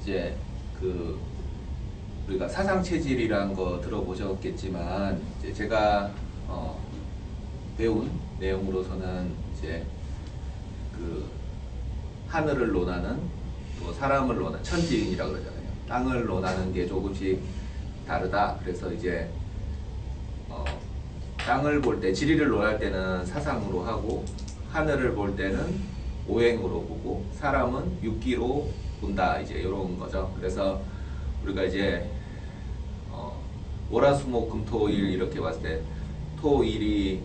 이제 그 우리가 사상 체질이란 거 들어보셨겠지만 이제 제가 배운 내용으로서는 이제 그 하늘을 논하는 또 사람을 논하는 천지인이라고 그러잖아요. 땅을 논하는 게 조금씩 다르다. 그래서 이제 땅을 볼 때 지리를 논할 때는 사상으로 하고 하늘을 볼 때는 오행으로 보고 사람은 육기로 본다. 이제 이런 거죠. 그래서 우리가 이제 월화수목금토일 이렇게 봤을 때 토일이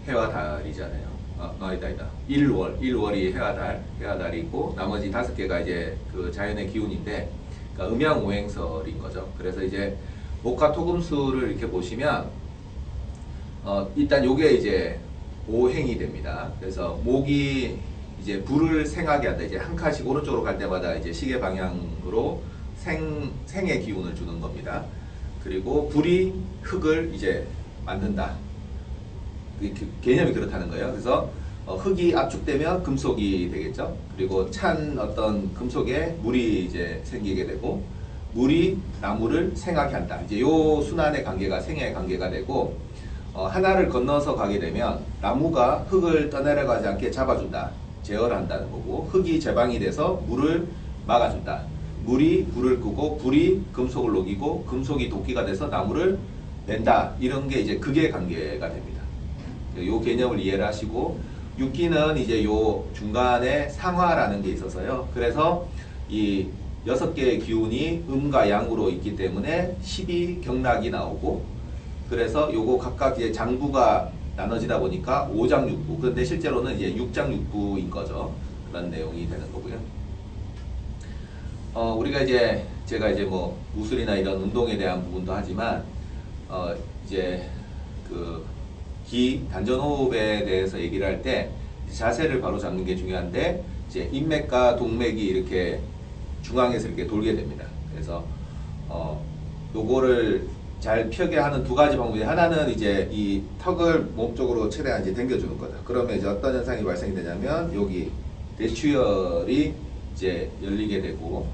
해와 달이잖아요. 아니다. 일월이 해와 달이 있고 나머지 5개가 이제 그 자연의 기운인데 그러니까 음양오행설인 거죠. 그래서 이제 목화토금수를 이렇게 보시면 일단 요게 이제 오행이 됩니다. 그래서 목이 이제 불을 생하게 한다. 이제 한 칸씩 오른쪽으로 갈 때마다 이제 시계 방향으로 생의 기운을 주는 겁니다. 그리고 불이 흙을 이제 만든다. 개념이 그렇다는 거예요. 그래서 흙이 압축되면 금속이 되겠죠. 그리고 찬 어떤 금속에 물이 이제 생기게 되고 물이 나무를 생하게 한다. 이제 요 순환의 관계가 생의 관계가 되고 하나를 건너서 가게 되면 나무가 흙을 떠내려가지 않게 잡아준다. 제어를 한다는 거고 흙이 제방이 돼서 물을 막아준다. 물이 불을 끄고 불이 금속을 녹이고 금속이 도끼가 돼서 나무를 낸다. 이런 게 이제 극의 관계가 됩니다. 요 개념을 이해를 하시고 육기는 이제 요 중간에 상화라는 게 있어서요. 그래서 이 6개의 기운이 음과 양으로 있기 때문에 12경락이 나오고 그래서 요거 각각 이제 장부가 나눠지다 보니까 오장육부. 그런데 실제로는 이제 육장육부인 거죠. 그런 내용이 되는 거고요. 우리가 이제 제가 이제 뭐 무술이나 이런 운동에 대한 부분도 하지만 이제 그 단전호흡에 대해서 얘기를 할 때 자세를 바로 잡는 게 중요한데 이제 인맥과 동맥이 이렇게 중앙에서 이렇게 돌게 됩니다. 그래서 요거를 잘 펴게 하는 두 가지 방법이 하나는 이제 이 턱을 몸 쪽으로 최대한 이제 당겨주는 거다. 그러면 이제 어떤 현상이 발생이 되냐면 여기 대추혈이 이제 열리게 되고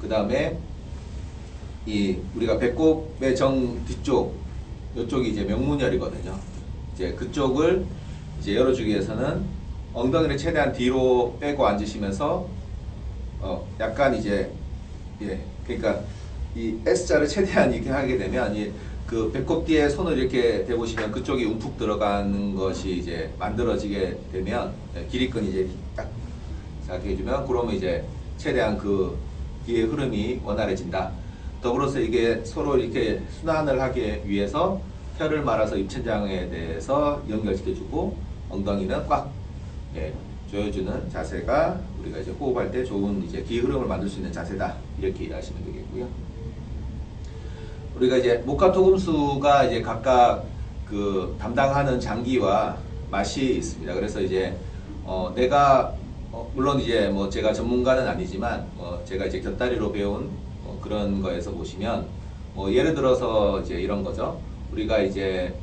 그 다음에 이 우리가 배꼽의 정 뒤쪽 이쪽이 이제 명문혈이거든요. 이제 그쪽을 이제 열어주기 위해서는 엉덩이를 최대한 뒤로 빼고 앉으시면서 약간 이제 그러니까 이 S자를 최대한 이렇게 하게 되면 그 배꼽 뒤에 손을 이렇게 대보시면 그쪽이 움푹 들어가는 것이 이제 만들어지게 되면 기립근이 이제 딱 해주면 그러면 이제 최대한 그 기의 흐름이 원활해진다. 더불어서 이게 서로 이렇게 순환을 하기 위해서 혀를 말아서 입천장에 대해서 연결시켜주고 엉덩이는 꽉 조여주는 자세가 우리가 이제 호흡할 때 좋은 이제 기 흐름을 만들 수 있는 자세다. 이렇게 이해하시면 되겠고요. 우리가 이제 목화토금수가 이제 각각 그 담당하는 장기와 맛이 있습니다. 그래서 이제 내가 물론 이제 뭐 제가 전문가는 아니지만 제가 이제 곁다리로 배운 그런 거에서 보시면 예를 들어서 이제 이런 거죠. 우리가 이제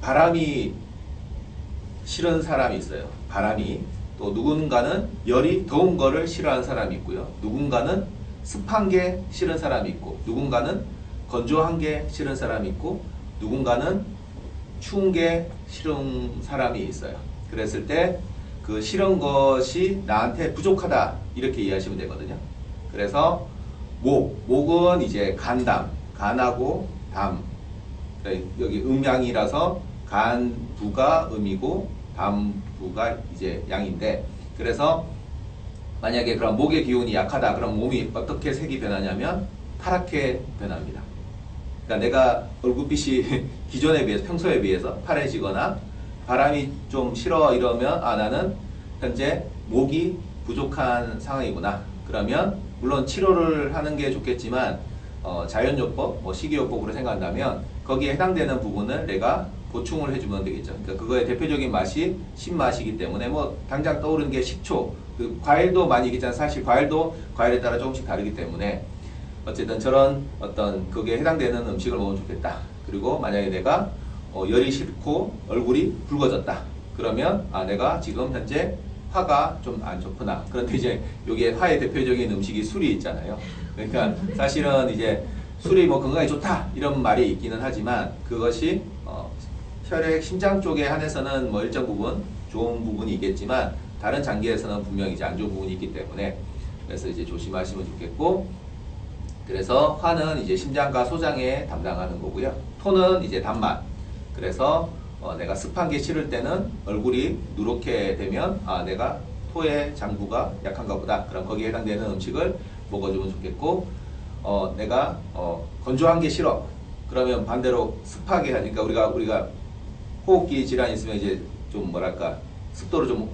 바람이 싫은 사람이 있어요. 바람이. 또 누군가는 열이 더운 거를 싫어하는 사람이 있고요. 누군가는 습한 게 싫은 사람이 있고 누군가는 건조한 게 싫은 사람이 있고 누군가는 추운 게 싫은 사람이 있어요. 그랬을 때 그 싫은 것이 나한테 부족하다 이렇게 이해하시면 되거든요. 그래서 목은 이제 간하고 담. 그러니까 여기 음양이라서 간부가 음이고 담부가 이제 양인데 그래서 만약에 그럼 목의 기운이 약하다 그럼 몸이 어떻게 색이 변하냐면 파랗게 변합니다. 그러니까 내가 얼굴빛이 기존에 비해서 평소에 비해서 파래지거나 바람이 좀 싫어 이러면 나는 현재 목이 부족한 상황이구나. 그러면 물론 치료를 하는 게 좋겠지만 자연요법, 식이요법으로 생각한다면 거기에 해당되는 부분을 내가 보충을 해주면 되겠죠. 그러니까 그거의 대표적인 맛이 신맛이기 때문에 당장 떠오르는 게 식초, 그 과일도 많이 있잖아요. 사실 과일도 과일에 따라 조금씩 다르기 때문에 어쨌든 저런 어떤 거기에 해당되는 음식을 먹으면 좋겠다. 그리고 만약에 내가 열이 싫고 얼굴이 붉어졌다. 그러면 내가 지금 현재 화가 좀 안 좋구나. 그런데 이제 여기에 화의 대표적인 음식이 술이 있잖아요. 그러니까 사실은 이제 술이 뭐 건강에 좋다 이런 말이 있기는 하지만 그것이 혈액 심장 쪽에 한해서는 뭐 일정 부분 좋은 부분이 있겠지만 다른 장기에서는 분명히 이제 안 좋은 부분이 있기 때문에 그래서 이제 조심하시면 좋겠고, 그래서 화는 이제 심장과 소장에 담당하는 거고요. 토는 이제 단맛. 그래서 내가 습한 게 싫을 때는 얼굴이 누렇게 되면 내가 토의 장부가 약한가 보다. 그럼 거기에 해당되는 음식을 먹어주면 좋겠고, 내가 건조한 게 싫어. 그러면 반대로 습하게 하니까 우리가 호흡기 질환이 있으면 이제 좀 뭐랄까 습도를 좀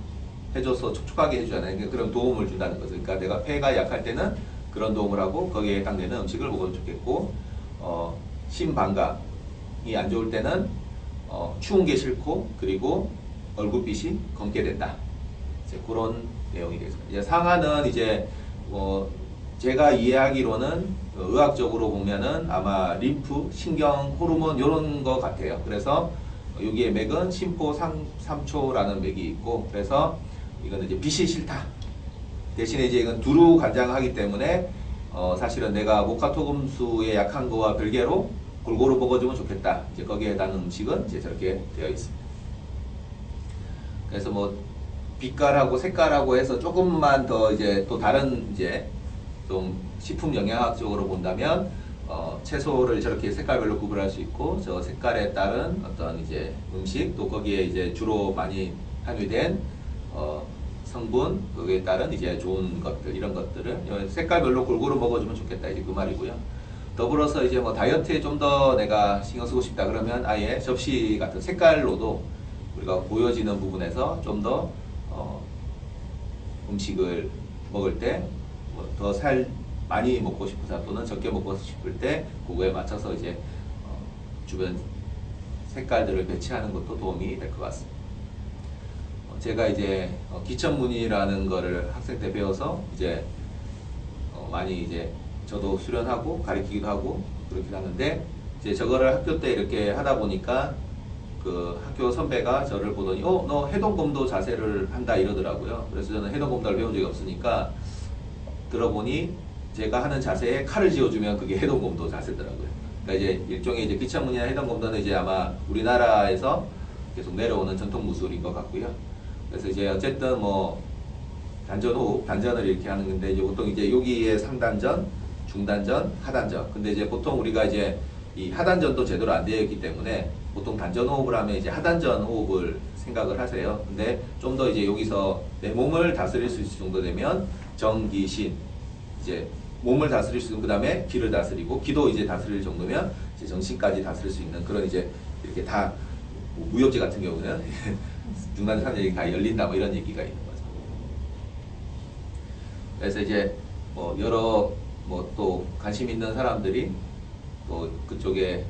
해줘서 촉촉하게 해주잖아요. 그러니까 그런 도움을 준다는 거죠. 그러니까 내가 폐가 약할 때는 그런 도움을 하고 거기에 해당되는 음식을 먹어도 좋겠고, 심방광이 안 좋을 때는 추운 게 싫고 그리고 얼굴빛이 검게 된다. 이제 그런 내용이 되겠습니다. 이제 상하는 이제 제가 이해하기로는 의학적으로 보면은 아마 림프, 신경, 호르몬 이런 거 같아요. 그래서 여기에 맥은 심포 3초라는 맥이 있고, 그래서 이거는 이제 빛이 싫다. 대신에 이제 이건 두루 관장하기 때문에 사실은 내가 목화토금수에 약한 거와 별개로 골고루 먹어주면 좋겠다. 이제 거기에 해당하는 음식은 이제 저렇게 되어 있습니다. 그래서 뭐 빛깔하고 색깔하고 해서 조금만 더 이제 또 다른 이제 좀 식품 영양학적으로 본다면 채소를 저렇게 색깔별로 구분할 수 있고, 저 색깔에 따른 어떤 이제 음식, 또 거기에 이제 주로 많이 함유된 성분, 거기에 따른 이제 좋은 것들, 이런 것들을 색깔별로 골고루 먹어주면 좋겠다. 이제 그 말이고요. 더불어서 이제 뭐 다이어트에 좀 더 내가 신경 쓰고 싶다 그러면 아예 접시 같은 색깔로도 우리가 보여지는 부분에서 좀 더 음식을 먹을 때 더 살 많이 먹고 싶으다 또는 적게 먹고 싶을 때 그거에 맞춰서 이제 주변 색깔들을 배치하는 것도 도움이 될 것 같습니다. 제가 이제 기천문이라는 거를 학생 때 배워서 이제 많이 이제 저도 수련하고 가르치기도 하고 그렇긴 하는데, 이제 저거를 학교 때 이렇게 하다 보니까 그 학교 선배가 저를 보더니 너 해동검도 자세를 한다 이러더라고요. 그래서 저는 해동검도를 배운 적이 없으니까 들어보니 제가 하는 자세에 칼을 쥐어주면 그게 해동검도 자세더라고요. 그러니까 이제 일종의 이제 기천문이나 해동검도는 이제 아마 우리나라에서 계속 내려오는 전통 무술인 것 같고요. 그래서 이제 어쨌든 뭐 단전 호흡, 단전을 이렇게 하는 건데, 이제 보통 이제 여기에 상단전, 중단전, 하단전. 근데 이제 보통 우리가 이제 이 하단전도 제대로 안 되어 있기 때문에 보통 단전 호흡을 하면 이제 하단전 호흡을 생각을 하세요. 근데 좀 더 이제 여기서 내 몸을 다스릴 수 있을 정도 되면 정, 기, 신, 이제 몸을 다스릴 수 있는, 그 다음에 기를 다스리고, 기도 이제 다스릴 정도면 이제 정신까지 다스릴 수 있는 그런 이제 이렇게 다 뭐 무협지 같은 경우는 중단전, 하단전이 다 열린다 뭐 이런 얘기가 있는 거죠. 그래서 이제 뭐 여러 뭐 또 관심 있는 사람들이 또 그쪽에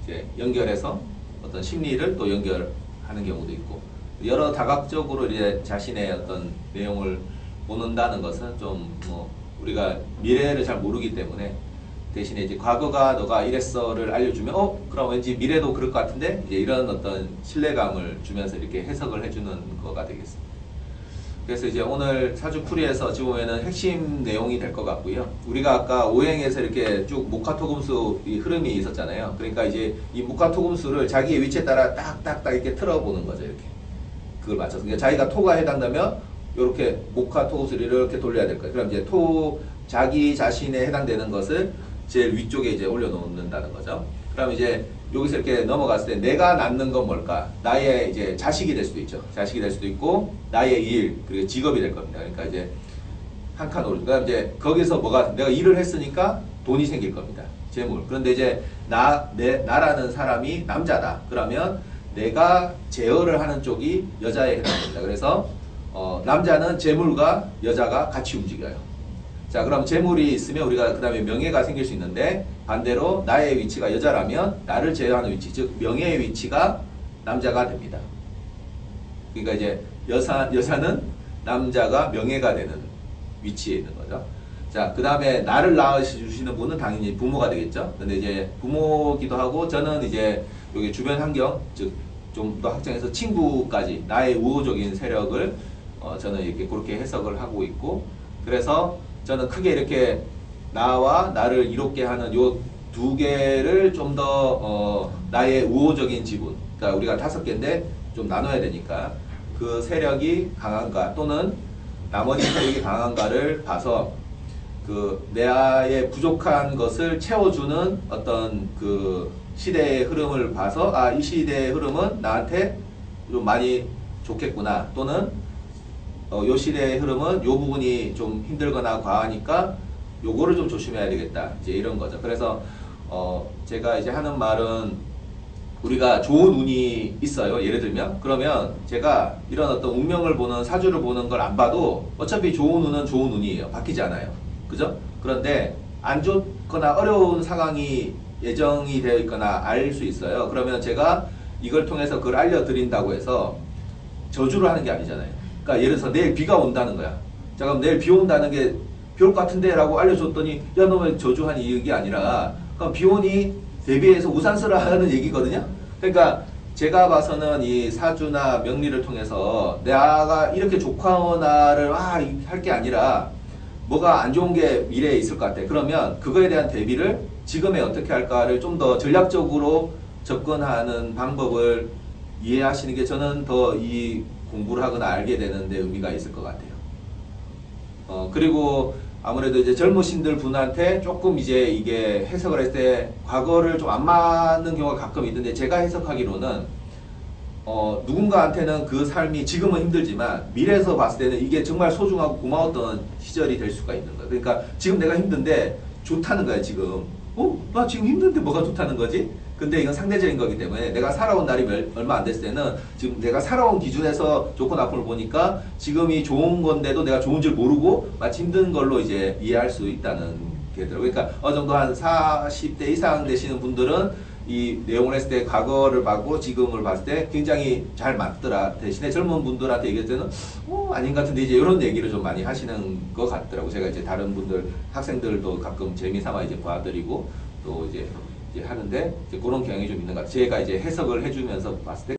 이제 연결해서 어떤 심리를 또 연결하는 경우도 있고, 여러 다각적으로 이제 자신의 어떤 내용을 보는다는 것은 좀 뭐 우리가 미래를 잘 모르기 때문에 대신에 이제 과거가 너가 이랬어를 알려주면 그럼 왠지 미래도 그럴 것 같은데, 이제 이런 어떤 신뢰감을 주면서 이렇게 해석을 해주는 거가 되겠습니다. 그래서 이제 오늘 사주풀이에서 어찌 보면은 핵심 내용이 될 것 같고요. 우리가 아까 오행에서 이렇게 쭉 목화토금수 이 흐름이 있었잖아요. 그러니까 이제 이 목화토금수를 자기의 위치에 따라 딱딱딱 이렇게 틀어보는 거죠. 이렇게 그걸 맞춰서. 그러니까 자기가 토가 해당되면 이렇게 목화토금수를 이렇게 돌려야 될 거예요. 그럼 이제 자기 자신에 해당되는 것을 제일 위쪽에 이제 올려놓는다는 거죠. 그럼 이제 여기서 이렇게 넘어갔을 때 내가 낳는 건 뭘까? 나의 이제 자식이 될 수도 있죠. 자식이 될 수도 있고 나의 일, 그리고 직업이 될 겁니다. 그러니까 이제 한 칸 오르죠. 그다음 이제 거기서 내가 일을 했으니까 돈이 생길 겁니다. 재물. 그런데 이제 나라는 사람이 남자다. 그러면 내가 제어를 하는 쪽이 여자에 해당됩니다. 그래서 남자는 재물과 여자가 같이 움직여요. 자, 그럼 재물이 있으면 우리가 그 다음에 명예가 생길 수 있는데, 반대로 나의 위치가 여자라면 나를 제어하는 위치, 즉 명예의 위치가 남자가 됩니다. 그러니까 이제 여자는 남자가 명예가 되는 위치에 있는 거죠. 자, 그 다음에 나를 낳아주시는 분은 당연히 부모가 되겠죠. 근데 이제 부모기도 하고, 저는 이제 여기 주변 환경, 즉 좀 더 확장해서 친구까지 나의 우호적인 세력을 저는 이렇게 그렇게 해석을 하고 있고, 그래서 저는 크게 이렇게 나와 나를 이롭게 하는 요 두 개를 좀 더 나의 우호적인 지분, 그러니까 우리가 5개인데 좀 나눠야 되니까 그 세력이 강한가 또는 나머지 세력이 강한가를 봐서 그 나의 부족한 것을 채워주는 어떤 그 시대의 흐름을 봐서 아, 이 시대의 흐름은 나한테 좀 많이 좋겠구나, 또는 요 시대의 흐름은 요 부분이 좀 힘들거나 과하니까 요거를 좀 조심해야 되겠다, 이제 이런 거죠. 그래서 제가 이제 하는 말은 우리가 좋은 운이 있어요. 예를 들면 그러면 제가 이런 어떤 운명을 보는 사주를 보는 걸 안 봐도 어차피 좋은 운은 좋은 운이에요. 바뀌지 않아요. 그죠? 그런데 안 좋거나 어려운 상황이 예정이 되어 있거나 알 수 있어요. 그러면 제가 이걸 통해서 그걸 알려드린다고 해서 저주를 하는 게 아니잖아요. 그러니까 예를 들어서 내일 비가 온다는 거야. 자, 그럼 내일 비 온다는 게 비 올 것 같은데 라고 알려줬더니 야, 너 왜 저주하니, 이게 아니라 그럼 비 오니 대비해서 우산 쓰라 하는 얘기거든요. 그러니까 제가 봐서는 이 사주나 명리를 통해서 내가 이렇게 좋거나를 할 게 아니라 뭐가 안 좋은 게 미래에 있을 것 같아. 그러면 그거에 대한 대비를 지금에 어떻게 할까를 좀 더 전략적으로 접근하는 방법을 이해하시는 게 저는 더 이 공부를 하거나 알게 되는데 의미가 있을 것 같아요. 그리고 아무래도 이제 젊으신들 분한테 조금 이제 이게 해석을 했을 때 과거를 좀 안 맞는 경우가 가끔 있는데, 제가 해석하기로는 누군가한테는 그 삶이 지금은 힘들지만 미래에서 봤을 때는 이게 정말 소중하고 고마웠던 시절이 될 수가 있는 거예요. 그러니까 지금 내가 힘든데 좋다는 거야, 지금. 나 지금 힘든데 뭐가 좋다는 거지? 근데 이건 상대적인 거기 때문에 내가 살아온 날이 얼마 안 됐을 때는 지금 내가 살아온 기준에서 좋고 나쁨을 보니까 지금이 좋은 건데도 내가 좋은 줄 모르고 마치 힘든 걸로 이제 이해할 수 있다는 게 들어요. 그러니까 어느 정도 한 40대 이상 되시는 분들은 이 내용을 했을 때 과거를 봐고 지금을 봤을 때 굉장히 잘 맞더라. 대신에 젊은 분들한테 얘기할 때는 아닌 것 같은데, 이제 이런 얘기를 좀 많이 하시는 것 같더라고. 제가 이제 다른 분들, 학생들도 가끔 재미삼아 이제 봐드리고 또 이제 하는데 이제 그런 경향이 좀 있는 것 같아요. 제가 이제 해석을 해주면서 봤을 때.